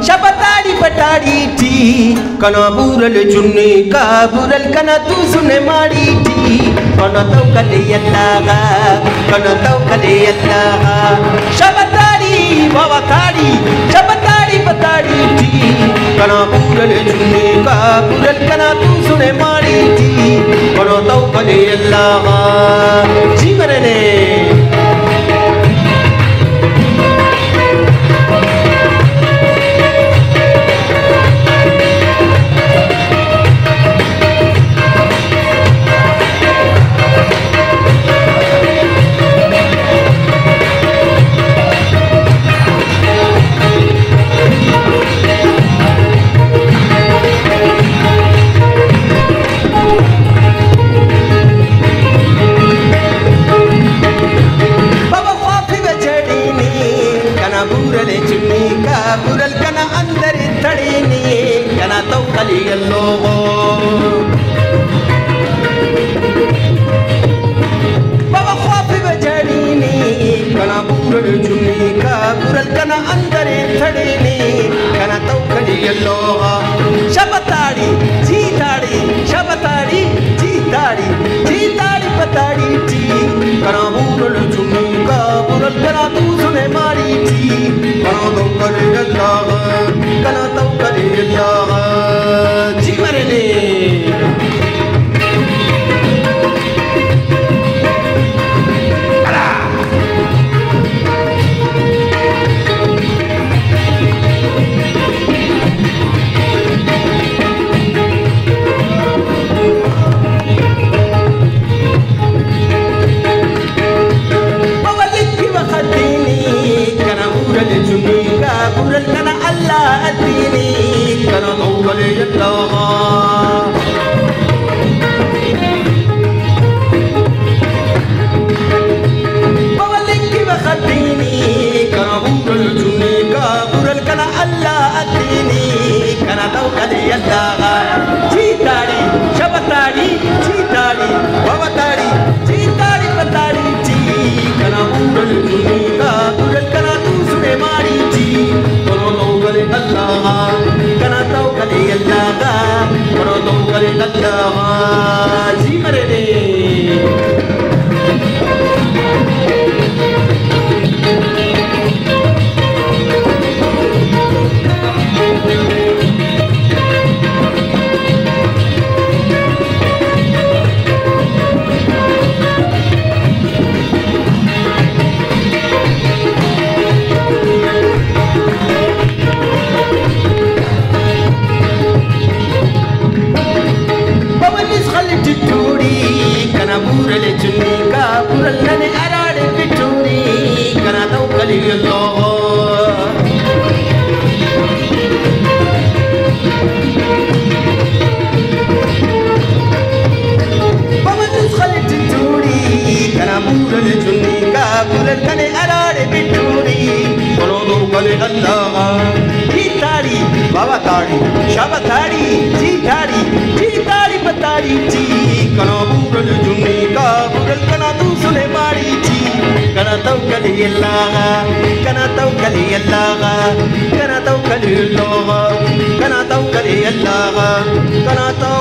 शबताड़ी बटाड़ी थी कना बूरल चुन्नी का बूरल कना तू सुने मारी थी कना तो कले अल्लाह शबताड़ी बवताड़ी शबताड़ी बटाड़ी थी कना बूरल चुन्नी का बूरल कना तू सुने मारी थी कना तो कले अल्लाह जी मरने बुरल कना अंदर तड़ीनी कना तो कली लोगो बाबा ख्वाफ बजड़ीनी कना बुरल चुन्नी का बुरल कना अंदर तड़ीनी कना तो कली लोगो शबताड़ी जीताड़ी शबताड़ी जीताड़ी जीताड़ी पताड़ी थी कना बुरल चुन्नी का बुरल कना तू सुने मारी थी कना तो करे अल्लाह जी मरने बुरल कना अल्लाह दीनी कना तो कले अल्लाह बवलिक की बखदीनी कना बुरल चुन्नी का बुरल कना अल्लाह दीनी कना तो कले अल्लाह जीताड़ी शबताड़ी जीताड़ी बवताड़ी जीताड़ी पताड़ी जी कना बुरल चुन्नी का बुरल कना तू सुने मारी जी कना तो कले अल्लाह जी मरने बुरल चुन्नी का बुरल नने अराड़े बिटूरी कना तो कली अल्लाह बमदिस खलित चूड़ी कना बुरल चुन्नी का बुरल नने अराड़े बिटूरी कना तो कली अल्लाह जीताड़ी बवताड़ी शबताड़ी जीताड़ी जीताड़ी पताड़ी जी कना बुरल चुन्नी का बुरल कना तू सुने मारी थी कना तो कली अल्लाह कना तो कली अल्लाह कना तो कली अल्लाह कना तो कली अल्लाह कना तो